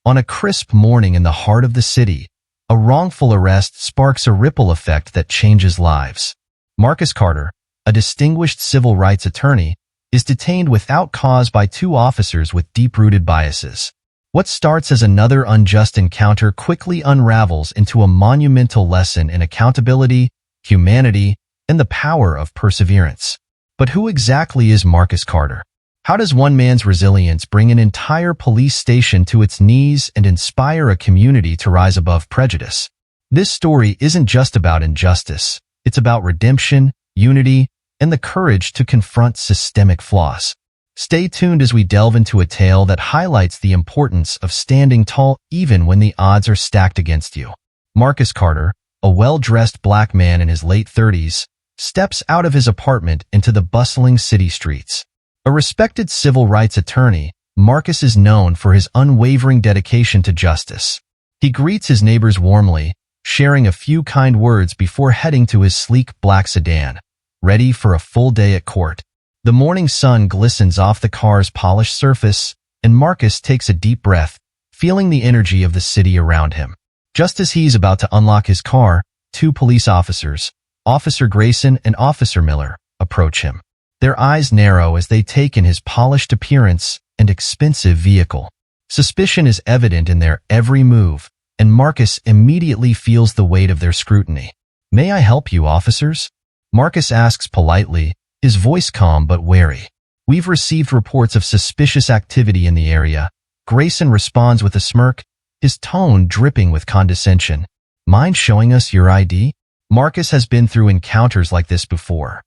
On a crisp morning in the heart of the city, a wrongful arrest sparks a ripple effect that changes lives. Marcus Carter, a distinguished civil rights attorney, is detained without cause by two officers with deep-rooted biases. What starts as another unjust encounter quickly unravels into a monumental lesson in accountability, humanity, and the power of perseverance. But who exactly is Marcus Carter? How does one man's resilience bring an entire police station to its knees and inspire a community to rise above prejudice? This story isn't just about injustice. It's about redemption, unity, and the courage to confront systemic flaws. Stay tuned as we delve into a tale that highlights the importance of standing tall even when the odds are stacked against you. Marcus Carter, a well-dressed black man in his late 30s, steps out of his apartment into the bustling city streets. A respected civil rights attorney, Marcus is known for his unwavering dedication to justice. He greets his neighbors warmly, sharing a few kind words before heading to his sleek black sedan, ready for a full day at court. The morning sun glistens off the car's polished surface, and Marcus takes a deep breath, feeling the energy of the city around him. Just as he's about to unlock his car, two police officers, Officer Grayson and Officer Miller, approach him. Their eyes narrow as they take in his polished appearance and expensive vehicle. Suspicion is evident in their every move, and Marcus immediately feels the weight of their scrutiny. "May I help you, officers?" Marcus asks politely, his voice calm but wary. "We've received reports of suspicious activity in the area." Grayson responds with a smirk, his tone dripping with condescension. "Mind showing us your ID?" Marcus has been through encounters like this before.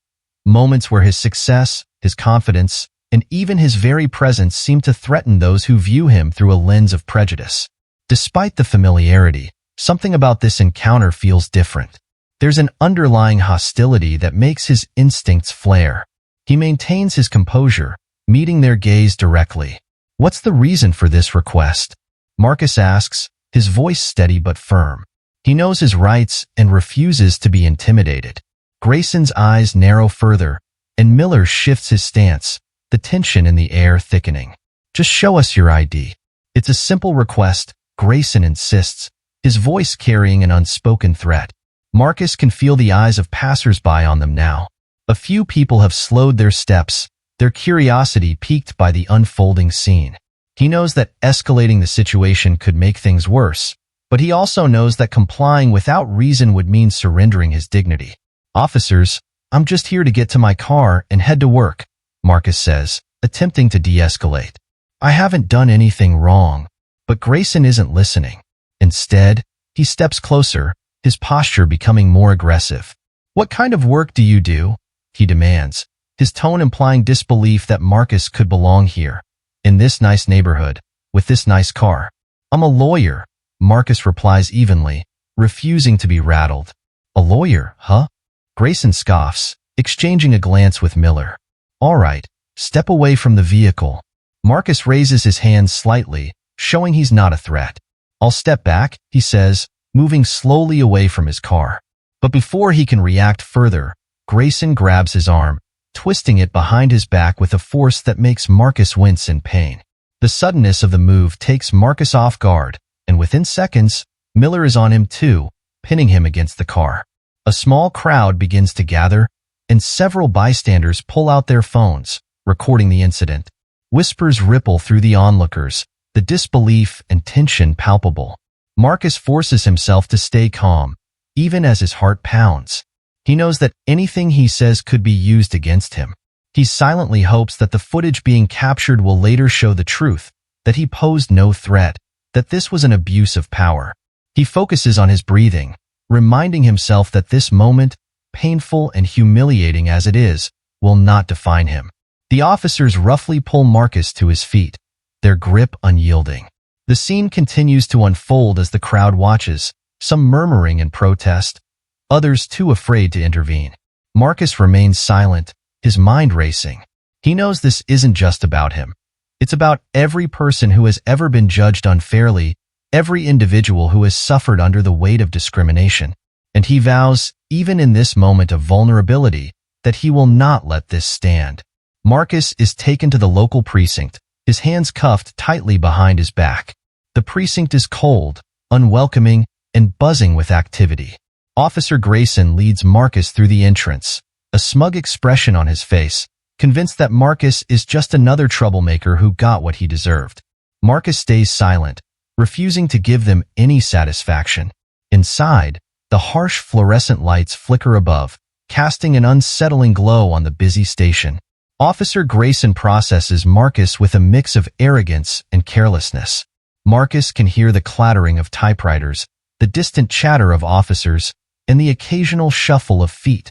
Moments where his success, his confidence, and even his very presence seem to threaten those who view him through a lens of prejudice. Despite the familiarity, something about this encounter feels different. There's an underlying hostility that makes his instincts flare. He maintains his composure, meeting their gaze directly. "What's the reason for this request?" Marcus asks, his voice steady but firm. He knows his rights and refuses to be intimidated. Grayson's eyes narrow further, and Miller shifts his stance, the tension in the air thickening. "Just show us your ID." It's a simple request, Grayson insists, his voice carrying an unspoken threat. Marcus can feel the eyes of passers-by on them now. A few people have slowed their steps, their curiosity piqued by the unfolding scene. He knows that escalating the situation could make things worse, but he also knows that complying without reason would mean surrendering his dignity. "Officers, I'm just here to get to my car and head to work," Marcus says, attempting to de-escalate. "I haven't done anything wrong." But Grayson isn't listening. Instead, he steps closer, his posture becoming more aggressive. "What kind of work do you do?" he demands, his tone implying disbelief that Marcus could belong here, in this nice neighborhood, with this nice car. "I'm a lawyer," Marcus replies evenly, refusing to be rattled. "A lawyer, huh?" Grayson scoffs, exchanging a glance with Miller. "All right, step away from the vehicle." Marcus raises his hands slightly, showing he's not a threat. "I'll step back," he says, moving slowly away from his car. But before he can react further, Grayson grabs his arm, twisting it behind his back with a force that makes Marcus wince in pain. The suddenness of the move takes Marcus off guard, and within seconds, Miller is on him too, pinning him against the car. A small crowd begins to gather, and several bystanders pull out their phones, recording the incident. Whispers ripple through the onlookers, the disbelief and tension palpable. Marcus forces himself to stay calm, even as his heart pounds. He knows that anything he says could be used against him. He silently hopes that the footage being captured will later show the truth, that he posed no threat, that this was an abuse of power. He focuses on his breathing, reminding himself that this moment, painful and humiliating as it is, will not define him. The officers roughly pull Marcus to his feet, their grip unyielding. The scene continues to unfold as the crowd watches, some murmuring in protest, others too afraid to intervene. Marcus remains silent, his mind racing. He knows this isn't just about him. It's about every person who has ever been judged unfairly, every individual who has suffered under the weight of discrimination. And he vows, even in this moment of vulnerability, that he will not let this stand. Marcus is taken to the local precinct, his hands cuffed tightly behind his back. The precinct is cold, unwelcoming, and buzzing with activity. Officer Grayson leads Marcus through the entrance, a smug expression on his face, convinced that Marcus is just another troublemaker who got what he deserved. Marcus stays silent, refusing to give them any satisfaction. Inside, the harsh fluorescent lights flicker above, casting an unsettling glow on the busy station. Officer Grayson processes Marcus with a mix of arrogance and carelessness. Marcus can hear the clattering of typewriters, the distant chatter of officers, and the occasional shuffle of feet,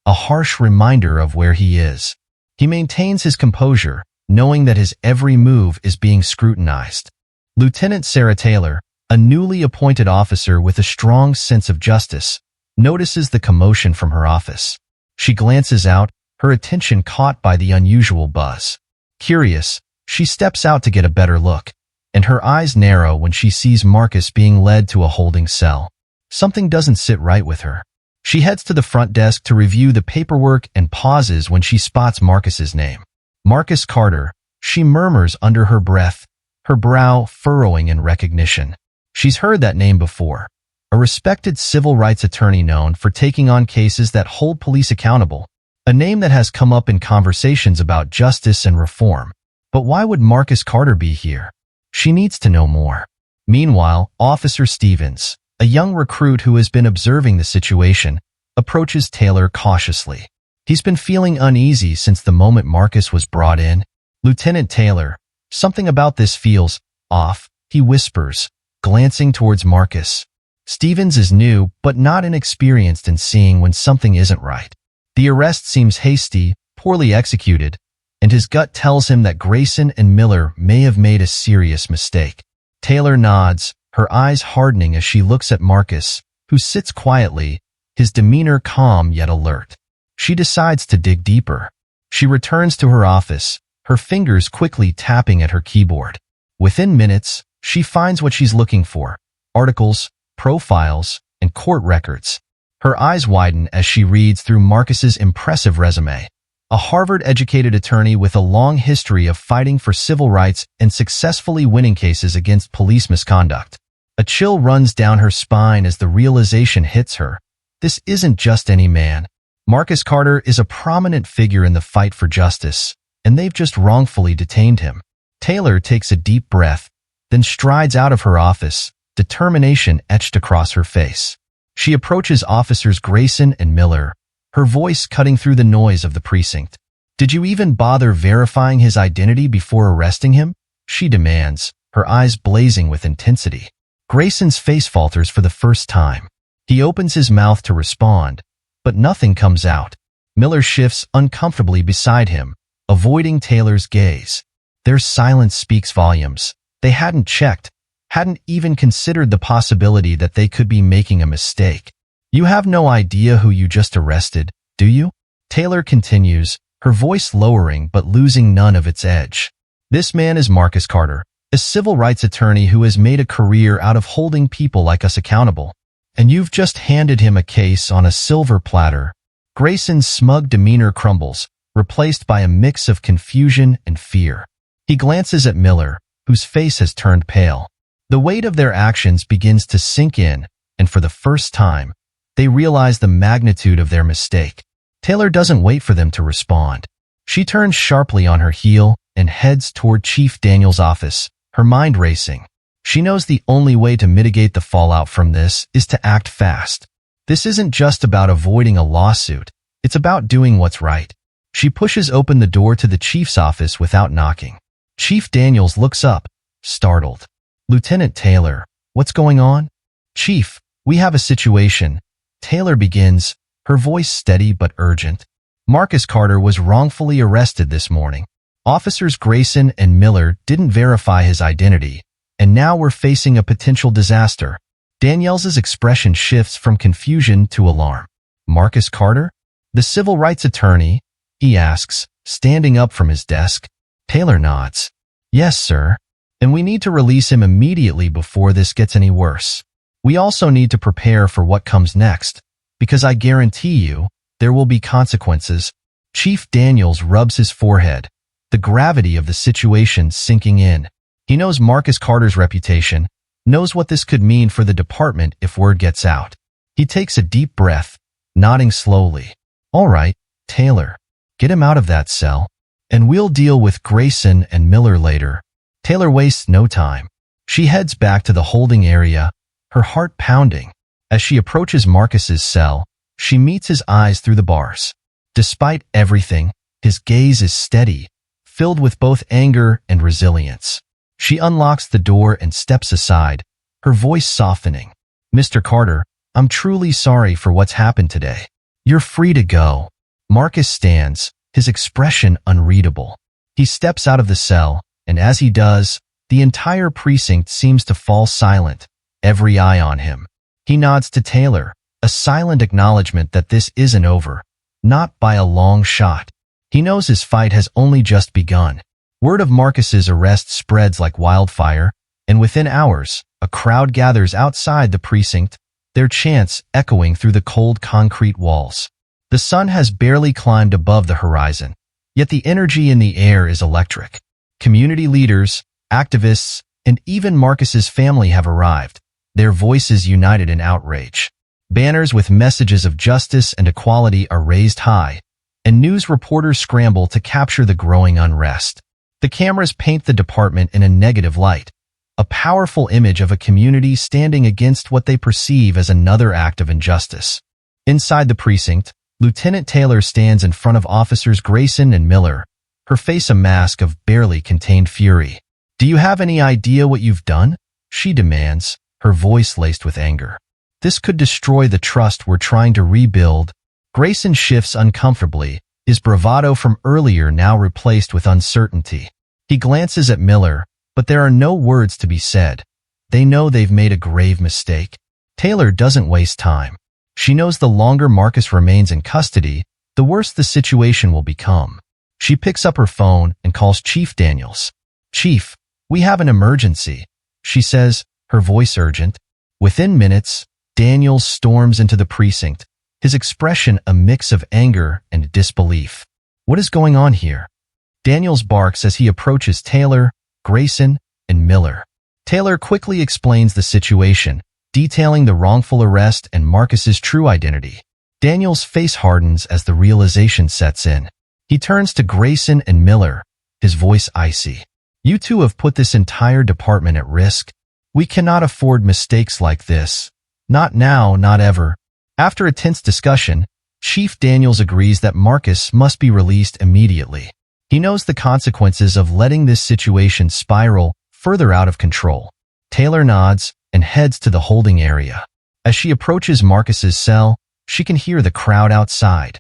a harsh reminder of where he is. He maintains his composure, knowing that his every move is being scrutinized. Lieutenant Sarah Taylor, a newly appointed officer with a strong sense of justice, notices the commotion from her office. She glances out, her attention caught by the unusual buzz. Curious, she steps out to get a better look, and her eyes narrow when she sees Marcus being led to a holding cell. Something doesn't sit right with her. She heads to the front desk to review the paperwork and pauses when she spots Marcus's name. Marcus Carter, she murmurs under her breath, her brow furrowing in recognition. She's heard that name before. A respected civil rights attorney known for taking on cases that hold police accountable. A name that has come up in conversations about justice and reform. But why would Marcus Carter be here? She needs to know more. Meanwhile, Officer Stevens, a young recruit who has been observing the situation, approaches Taylor cautiously. He's been feeling uneasy since the moment Marcus was brought in. Lieutenant Taylor, something about this feels off, he whispers, glancing towards Marcus. Stevens is new, but not inexperienced in seeing when something isn't right. The arrest seems hasty, poorly executed, and his gut tells him that Grayson and Miller may have made a serious mistake. Taylor nods, her eyes hardening as she looks at Marcus, who sits quietly, his demeanor calm yet alert. She decides to dig deeper. She returns to her office, her fingers quickly tapping at her keyboard. Within minutes, she finds what she's looking for: articles, profiles, and court records. Her eyes widen as she reads through Marcus's impressive resume. A Harvard-educated attorney with a long history of fighting for civil rights and successfully winning cases against police misconduct. A chill runs down her spine as the realization hits her. This isn't just any man. Marcus Carter is a prominent figure in the fight for justice, and they've just wrongfully detained him. Taylor takes a deep breath, then strides out of her office, determination etched across her face. She approaches Officers Grayson and Miller, her voice cutting through the noise of the precinct. "Did you even bother verifying his identity before arresting him?" she demands, her eyes blazing with intensity. Grayson's face falters for the first time. He opens his mouth to respond, but nothing comes out. Miller shifts uncomfortably beside him, avoiding Taylor's gaze. Their silence speaks volumes. They hadn't checked, hadn't even considered the possibility that they could be making a mistake. "You have no idea who you just arrested, do you?" Taylor continues, her voice lowering but losing none of its edge. "This man is Marcus Carter, a civil rights attorney who has made a career out of holding people like us accountable. And you've just handed him a case on a silver platter." Grayson's smug demeanor crumbles, replaced by a mix of confusion and fear. He glances at Miller, whose face has turned pale. The weight of their actions begins to sink in, and for the first time, they realize the magnitude of their mistake. Taylor doesn't wait for them to respond. She turns sharply on her heel and heads toward Chief Daniels' office, her mind racing. She knows the only way to mitigate the fallout from this is to act fast. This isn't just about avoiding a lawsuit. It's about doing what's right. She pushes open the door to the chief's office without knocking. Chief Daniels looks up, startled. "Lieutenant Taylor, what's going on?" "Chief, we have a situation." Taylor begins, her voice steady but urgent. "Marcus Carter was wrongfully arrested this morning. Officers Grayson and Miller didn't verify his identity, and now we're facing a potential disaster." Daniels' expression shifts from confusion to alarm. "Marcus Carter? The civil rights attorney?" he asks, standing up from his desk. Taylor nods. "Yes, sir. And we need to release him immediately before this gets any worse. We also need to prepare for what comes next, because I guarantee you, there will be consequences." Chief Daniels rubs his forehead, the gravity of the situation sinking in. He knows Marcus Carter's reputation, knows what this could mean for the department if word gets out. He takes a deep breath, nodding slowly. All right, Taylor, get him out of that cell, and we'll deal with Grayson and Miller later. Taylor wastes no time. She heads back to the holding area, her heart pounding. As she approaches Marcus's cell, she meets his eyes through the bars. Despite everything, his gaze is steady, filled with both anger and resilience. She unlocks the door and steps aside, her voice softening. Mr. Carter, I'm truly sorry for what's happened today. You're free to go. Marcus stands, his expression unreadable. He steps out of the cell, and as he does, the entire precinct seems to fall silent, every eye on him. He nods to Taylor, a silent acknowledgement that this isn't over, not by a long shot. He knows his fight has only just begun. Word of Marcus's arrest spreads like wildfire, and within hours, a crowd gathers outside the precinct, their chants echoing through the cold concrete walls. The sun has barely climbed above the horizon, yet the energy in the air is electric. Community leaders, activists, and even Marcus's family have arrived, their voices united in outrage. Banners with messages of justice and equality are raised high, and news reporters scramble to capture the growing unrest. The cameras paint the department in a negative light, a powerful image of a community standing against what they perceive as another act of injustice. Inside the precinct, Lieutenant Taylor stands in front of officers Grayson and Miller, her face a mask of barely contained fury. Do you have any idea what you've done? She demands, her voice laced with anger. This could destroy the trust we're trying to rebuild. Grayson shifts uncomfortably, his bravado from earlier now replaced with uncertainty. He glances at Miller, but there are no words to be said. They know they've made a grave mistake. Taylor doesn't waste time. She knows the longer Marcus remains in custody, the worse the situation will become. She picks up her phone and calls Chief Daniels. Chief, we have an emergency, she says, her voice urgent. Within minutes, Daniels storms into the precinct, his expression a mix of anger and disbelief. What is going on here? Daniels barks as he approaches Taylor, Grayson, and Miller. Taylor quickly explains the situation, detailing the wrongful arrest and Marcus's true identity. Daniels' face hardens as the realization sets in. He turns to Grayson and Miller, his voice icy. You two have put this entire department at risk. We cannot afford mistakes like this. Not now, not ever. After a tense discussion, Chief Daniels agrees that Marcus must be released immediately. He knows the consequences of letting this situation spiral further out of control. Taylor nods and heads to the holding area. As she approaches Marcus's cell, she can hear the crowd outside,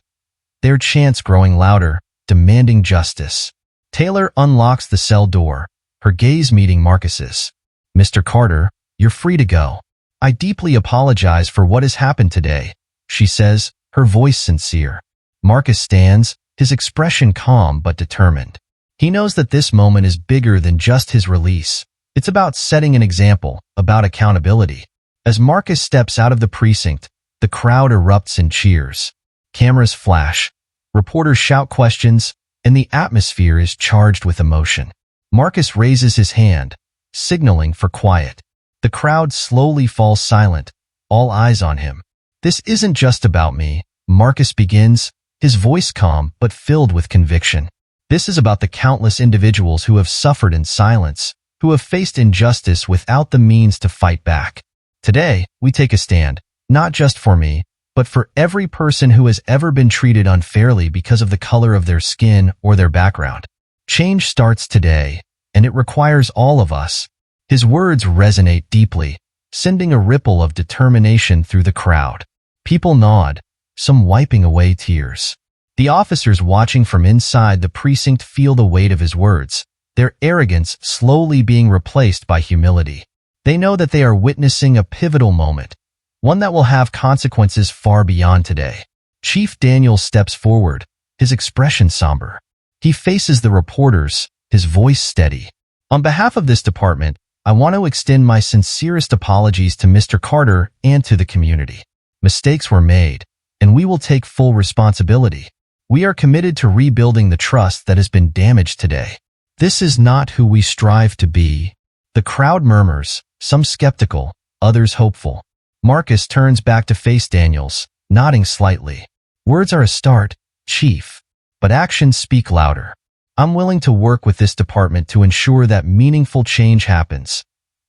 their chants growing louder, demanding justice. Taylor unlocks the cell door, her gaze meeting Marcus's. Mr. Carter, you're free to go. I deeply apologize for what has happened today, she says, her voice sincere. Marcus stands, his expression calm but determined. He knows that this moment is bigger than just his release. It's about setting an example, about accountability. As Marcus steps out of the precinct, the crowd erupts in cheers. Cameras flash, reporters shout questions, and the atmosphere is charged with emotion. Marcus raises his hand, signaling for quiet. The crowd slowly falls silent, all eyes on him. This isn't just about me, Marcus begins, his voice calm but filled with conviction. This is about the countless individuals who have suffered in silence, who have faced injustice without the means to fight back. Today, we take a stand, not just for me, but for every person who has ever been treated unfairly because of the color of their skin or their background. Change starts today, and it requires all of us. His words resonate deeply, sending a ripple of determination through the crowd. People nod, some wiping away tears. The officers watching from inside the precinct feel the weight of his words, their arrogance slowly being replaced by humility. They know that they are witnessing a pivotal moment, one that will have consequences far beyond today. Chief Daniels steps forward, his expression somber. He faces the reporters, his voice steady. On behalf of this department, I want to extend my sincerest apologies to Mr. Carter and to the community. Mistakes were made, and we will take full responsibility. We are committed to rebuilding the trust that has been damaged today. This is not who we strive to be, The crowd murmurs, some skeptical, others hopeful. Marcus turns back to face Daniels, nodding slightly. Words are a start, Chief, but actions speak louder. I'm willing to work with this department to ensure that meaningful change happens.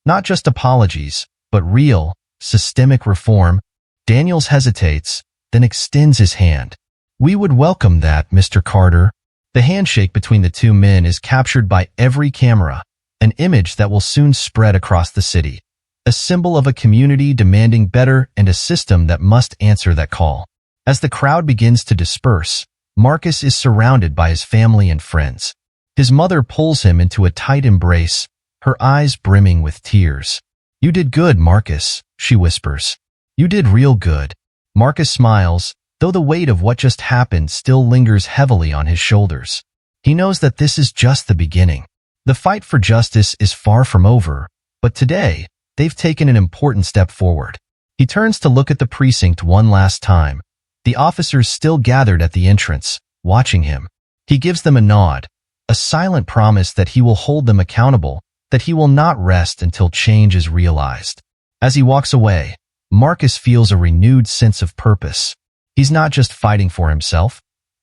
Not just apologies, but real, systemic reform. Daniels hesitates, then extends his hand. We would welcome that, Mr. Carter. The handshake between the two men is captured by every camera, an image that will soon spread across the city. A symbol of a community demanding better and a system that must answer that call. As the crowd begins to disperse, Marcus is surrounded by his family and friends. His mother pulls him into a tight embrace, her eyes brimming with tears. You did good, Marcus, she whispers. You did real good. Marcus smiles, though the weight of what just happened still lingers heavily on his shoulders. He knows that this is just the beginning. The fight for justice is far from over, but today, they've taken an important step forward. He turns to look at the precinct one last time. The officers still gathered at the entrance, watching him. He gives them a nod, a silent promise that he will hold them accountable, that he will not rest until change is realized. As he walks away, Marcus feels a renewed sense of purpose. He's not just fighting for himself.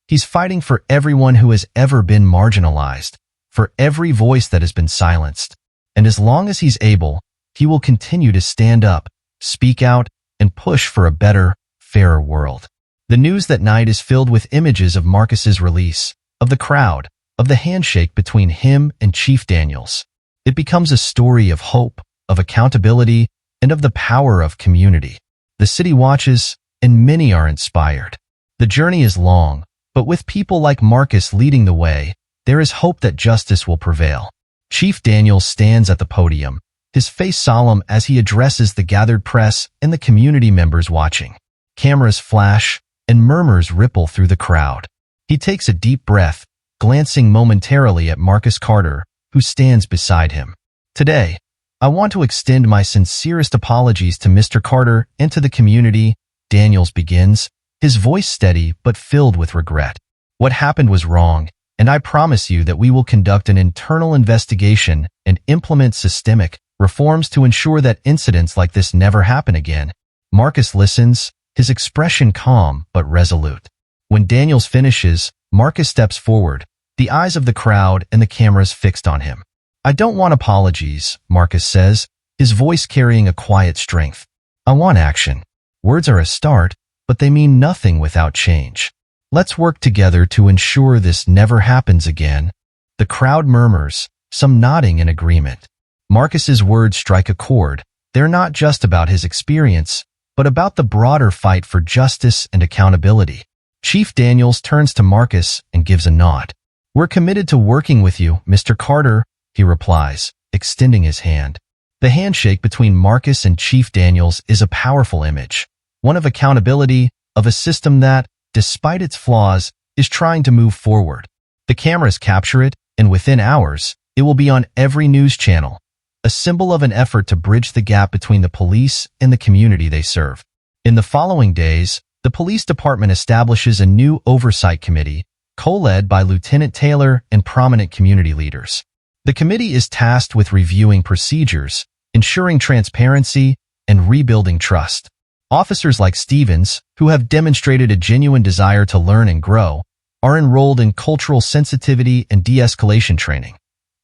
He's fighting for everyone who has ever been marginalized, for every voice that has been silenced. And as long as he's able, he will continue to stand up, speak out, and push for a better, fairer world. The news that night is filled with images of Marcus's release, of the crowd, of the handshake between him and Chief Daniels. It becomes a story of hope, of accountability, and of the power of community. The city watches, and many are inspired. The journey is long, but with people like Marcus leading the way, there is hope that justice will prevail. Chief Daniels stands at the podium, his face solemn as he addresses the gathered press and the community members watching. Cameras flash, and murmurs ripple through the crowd. He takes a deep breath, glancing momentarily at Marcus Carter, who stands beside him. Today, I want to extend my sincerest apologies to Mr. Carter and to the community, Daniels begins, his voice steady but filled with regret. What happened was wrong, and I promise you that we will conduct an internal investigation and implement systemic reforms to ensure that incidents like this never happen again. Marcus listens, his expression calm but resolute. When Daniels finishes, Marcus steps forward, the eyes of the crowd and the cameras fixed on him. I don't want apologies, Marcus says, his voice carrying a quiet strength. I want action. Words are a start, but they mean nothing without change. Let's work together to ensure this never happens again. The crowd murmurs, some nodding in agreement. Marcus's words strike a chord. They're not just about his experience, but about the broader fight for justice and accountability. Chief Daniels turns to Marcus and gives a nod. We're committed to working with you, Mr. Carter, he replies, extending his hand. The handshake between Marcus and Chief Daniels is a powerful image, one of accountability, of a system that, despite its flaws, is trying to move forward. The cameras capture it, and within hours, it will be on every news channel, a symbol of an effort to bridge the gap between the police and the community they serve. In the following days, the police department establishes a new oversight committee, co-led by Lieutenant Taylor and prominent community leaders. The committee is tasked with reviewing procedures, ensuring transparency, and rebuilding trust. Officers like Stevens, who have demonstrated a genuine desire to learn and grow, are enrolled in cultural sensitivity and de-escalation training,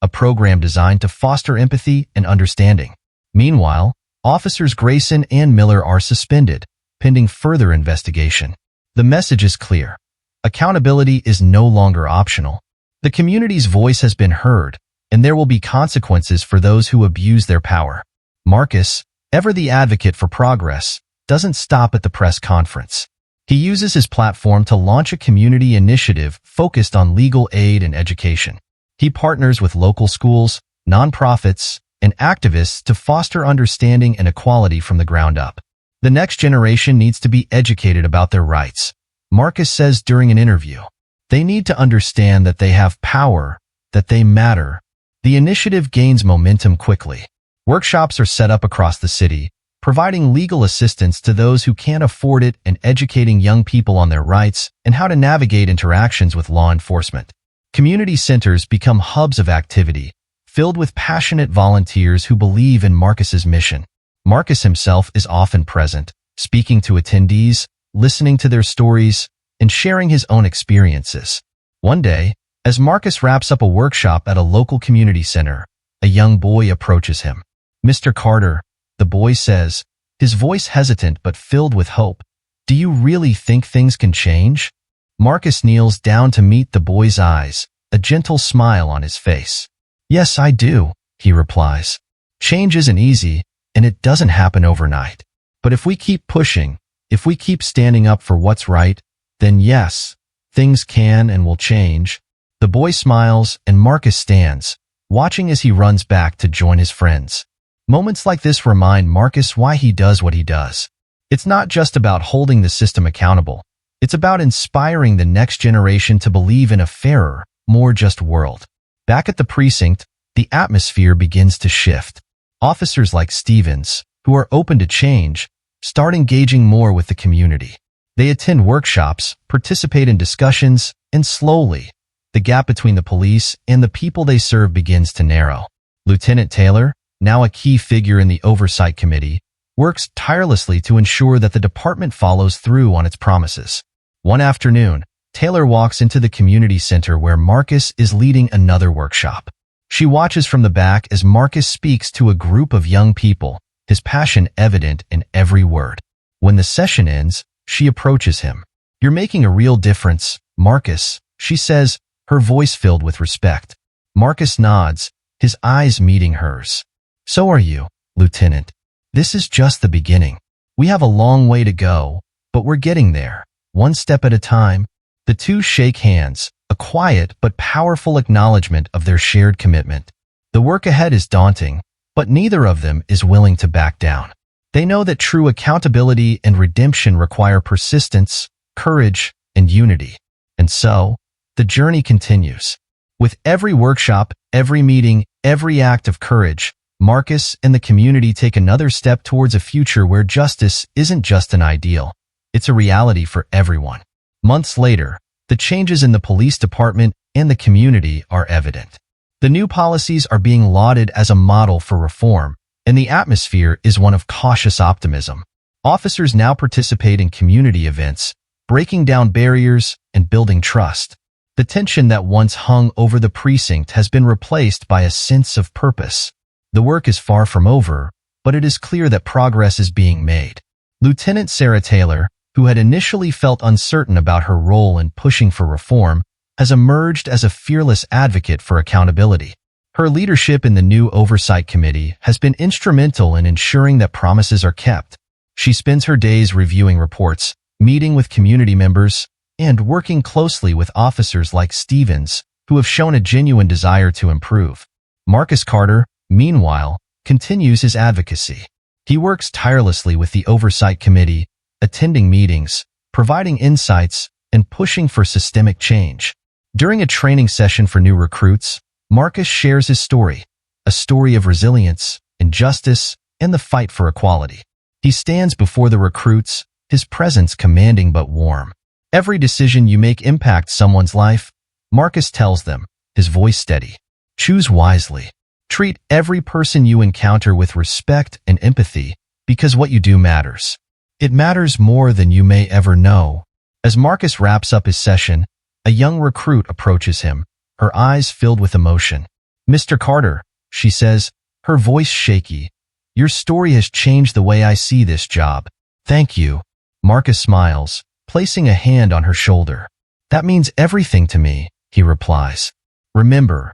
a program designed to foster empathy and understanding. Meanwhile, Officers Grayson and Miller are suspended, pending further investigation. The message is clear. Accountability is no longer optional. The community's voice has been heard, and there will be consequences for those who abuse their power. Marcus, ever the advocate for progress, doesn't stop at the press conference. He uses his platform to launch a community initiative focused on legal aid and education. He partners with local schools, nonprofits, and activists to foster understanding and equality from the ground up. The next generation needs to be educated about their rights, Marcus says during an interview. They need to understand that they have power, that they matter. The initiative gains momentum quickly. Workshops are set up across the city, providing legal assistance to those who can't afford it and educating young people on their rights and how to navigate interactions with law enforcement. Community centers become hubs of activity, filled with passionate volunteers who believe in Marcus's mission. Marcus himself is often present, speaking to attendees, listening to their stories, and sharing his own experiences. One day, as Marcus wraps up a workshop at a local community center, a young boy approaches him. "Mr. Carter," the boy says, his voice hesitant but filled with hope, "do you really think things can change?" Marcus kneels down to meet the boy's eyes, a gentle smile on his face. "Yes, I do," he replies. "Change isn't easy, and it doesn't happen overnight. But if we keep pushing, if we keep standing up for what's right, then yes, things can and will change." The boy smiles, and Marcus stands, watching as he runs back to join his friends. Moments like this remind Marcus why he does what he does. It's not just about holding the system accountable. It's about inspiring the next generation to believe in a fairer, more just world. Back at the precinct, the atmosphere begins to shift. Officers like Stevens, who are open to change, start engaging more with the community. They attend workshops, participate in discussions, and slowly, the gap between the police and the people they serve begins to narrow. Lieutenant Taylor, now a key figure in the Oversight Committee, works tirelessly to ensure that the department follows through on its promises. One afternoon, Taylor walks into the community center where Marcus is leading another workshop. She watches from the back as Marcus speaks to a group of young people, his passion evident in every word. When the session ends, she approaches him. "You're making a real difference, Marcus," she says, her voice filled with respect. Marcus nods, his eyes meeting hers. "So are you, Lieutenant. This is just the beginning. We have a long way to go, but we're getting there, one step at a time." The two shake hands, a quiet but powerful acknowledgement of their shared commitment. The work ahead is daunting, but neither of them is willing to back down. They know that true accountability and redemption require persistence, courage, and unity. And so, the journey continues. With every workshop, every meeting, every act of courage, Marcus and the community take another step towards a future where justice isn't just an ideal. It's a reality for everyone. Months later, the changes in the police department and the community are evident. The new policies are being lauded as a model for reform, and the atmosphere is one of cautious optimism. Officers now participate in community events, breaking down barriers and building trust. The tension that once hung over the precinct has been replaced by a sense of purpose. The work is far from over, but it is clear that progress is being made. Lieutenant Sarah Taylor, who had initially felt uncertain about her role in pushing for reform, has emerged as a fearless advocate for accountability. Her leadership in the new Oversight Committee has been instrumental in ensuring that promises are kept. She spends her days reviewing reports, meeting with community members, and working closely with officers like Stevens, who have shown a genuine desire to improve. Marcus Carter, meanwhile, continues his advocacy. He works tirelessly with the Oversight Committee, attending meetings, providing insights, and pushing for systemic change. During a training session for new recruits, Marcus shares his story, a story of resilience, injustice, and the fight for equality. He stands before the recruits, his presence commanding but warm. "Every decision you make impacts someone's life," Marcus tells them, his voice steady. "Choose wisely. Treat every person you encounter with respect and empathy, because what you do matters. It matters more than you may ever know." As Marcus wraps up his session, a young recruit approaches him, her eyes filled with emotion. "Mr. Carter," she says, her voice shaky, "your story has changed the way I see this job." "Thank you." Marcus smiles, placing a hand on her shoulder. "That means everything to me," he replies. "Remember,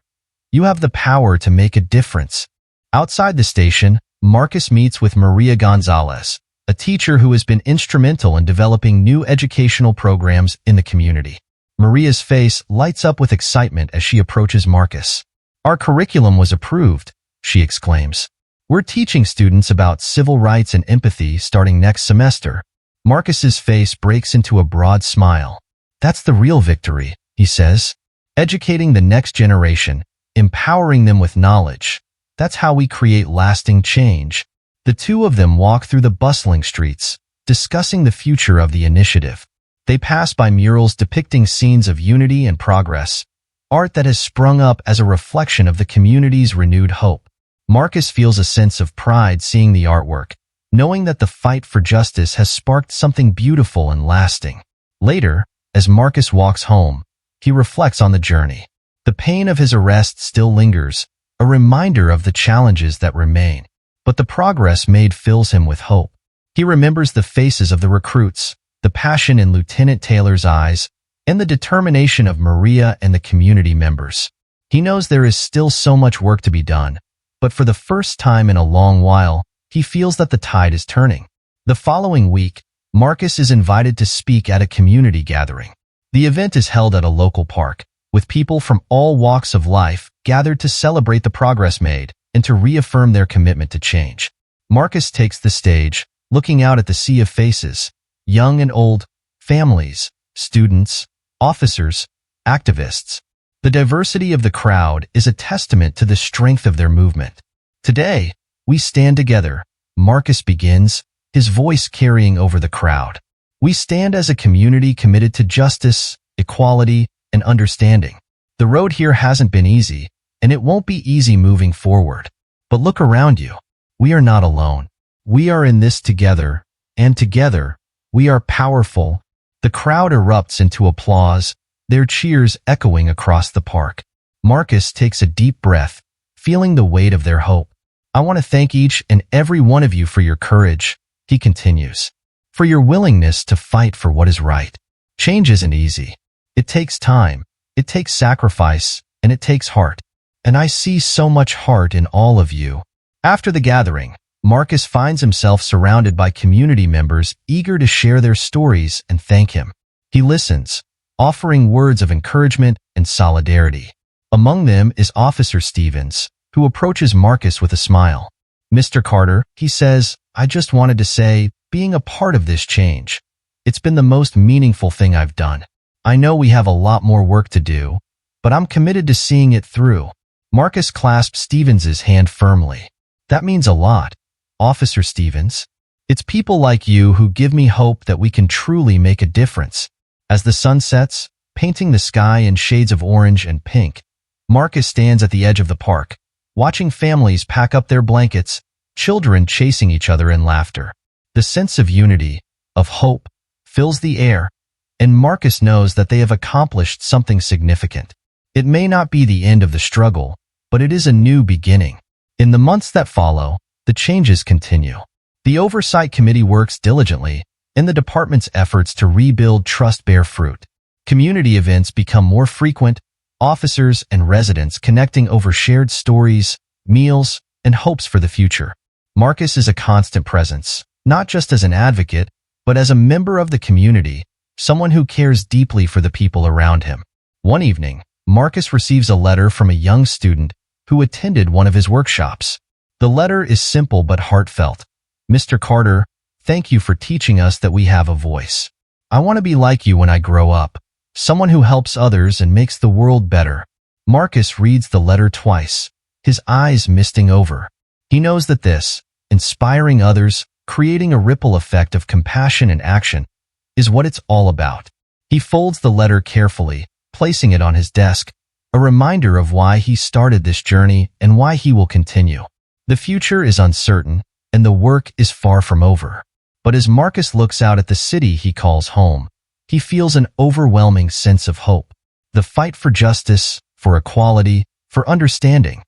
you have the power to make a difference." Outside the station, Marcus meets with Maria Gonzalez, a teacher who has been instrumental in developing new educational programs in the community. Maria's face lights up with excitement as she approaches Marcus. "Our curriculum was approved," she exclaims. "We're teaching students about civil rights and empathy starting next semester." Marcus's face breaks into a broad smile. "That's the real victory," he says. "Educating the next generation, empowering them with knowledge. That's how we create lasting change." The two of them walk through the bustling streets, discussing the future of the initiative. They pass by murals depicting scenes of unity and progress, art that has sprung up as a reflection of the community's renewed hope. Marcus feels a sense of pride seeing the artwork, knowing that the fight for justice has sparked something beautiful and lasting. Later, as Marcus walks home, he reflects on the journey. The pain of his arrest still lingers, a reminder of the challenges that remain. But the progress made fills him with hope. He remembers the faces of the recruits, the passion in Lieutenant Taylor's eyes, and the determination of Maria and the community members. He knows there is still so much work to be done, but for the first time in a long while, he feels that the tide is turning. The following week, Marcus is invited to speak at a community gathering. The event is held at a local park, with people from all walks of life gathered to celebrate the progress made and to reaffirm their commitment to change. Marcus takes the stage, looking out at the sea of faces, young and old, families, students, officers, activists. The diversity of the crowd is a testament to the strength of their movement. Today, we stand together, Marcus begins, his voice carrying over the crowd. We stand as a community committed to justice, equality, and understanding. The road here hasn't been easy, and it won't be easy moving forward. But look around you. We are not alone. We are in this together, and together, we are powerful. The crowd erupts into applause, their cheers echoing across the park. Marcus takes a deep breath, feeling the weight of their hope. I want to thank each and every one of you for your courage, he continues, for your willingness to fight for what is right. Change isn't easy. It takes time, it takes sacrifice, and it takes heart. And I see so much heart in all of you. After the gathering, Marcus finds himself surrounded by community members eager to share their stories and thank him. He listens, offering words of encouragement and solidarity. Among them is Officer Stevens, who approaches Marcus with a smile. Mr. Carter, he says, I just wanted to say, being a part of this change, it's been the most meaningful thing I've done. I know we have a lot more work to do, but I'm committed to seeing it through. Marcus clasps Stevens's hand firmly. That means a lot, Officer Stevens. It's people like you who give me hope that we can truly make a difference. As the sun sets, painting the sky in shades of orange and pink, Marcus stands at the edge of the park, watching families pack up their blankets, children chasing each other in laughter. The sense of unity, of hope, fills the air, and Marcus knows that they have accomplished something significant. It may not be the end of the struggle, but it is a new beginning. In the months that follow, the changes continue. The Oversight Committee works diligently, and the department's efforts to rebuild trust bear fruit. Community events become more frequent, officers and residents connecting over shared stories, meals, and hopes for the future. Marcus is a constant presence, not just as an advocate, but as a member of the community, someone who cares deeply for the people around him. One evening, Marcus receives a letter from a young student who attended one of his workshops. The letter is simple but heartfelt. Mr. Carter, thank you for teaching us that we have a voice. I want to be like you when I grow up, someone who helps others and makes the world better. Marcus reads the letter twice, his eyes misting over. He knows that this, inspiring others, creating a ripple effect of compassion and action, is what it's all about. He folds the letter carefully, placing it on his desk, a reminder of why he started this journey and why he will continue. The future is uncertain, and the work is far from over. But as Marcus looks out at the city he calls home, he feels an overwhelming sense of hope. The fight for justice, for equality, for understanding.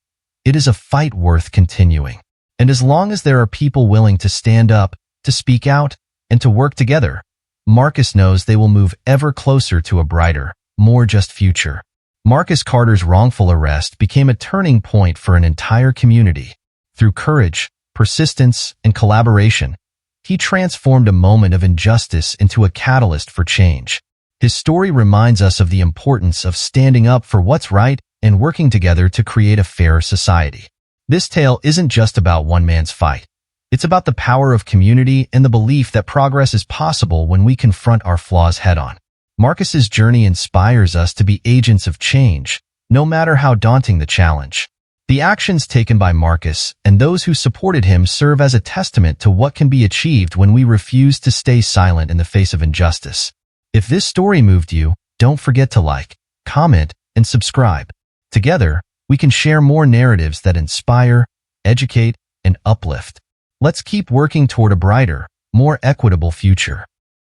It is a fight worth continuing. And as long as there are people willing to stand up, to speak out, and to work together, Marcus knows they will move ever closer to a brighter, more just future. Marcus Carter's wrongful arrest became a turning point for an entire community. Through courage, persistence, and collaboration, he transformed a moment of injustice into a catalyst for change. His story reminds us of the importance of standing up for what's right and working together to create a fairer society. This tale isn't just about one man's fight. It's about the power of community and the belief that progress is possible when we confront our flaws head-on. Marcus's journey inspires us to be agents of change, no matter how daunting the challenge. The actions taken by Marcus and those who supported him serve as a testament to what can be achieved when we refuse to stay silent in the face of injustice. If this story moved you, don't forget to like, comment, and subscribe. Together, we can share more narratives that inspire, educate, and uplift. Let's keep working toward a brighter, more equitable future.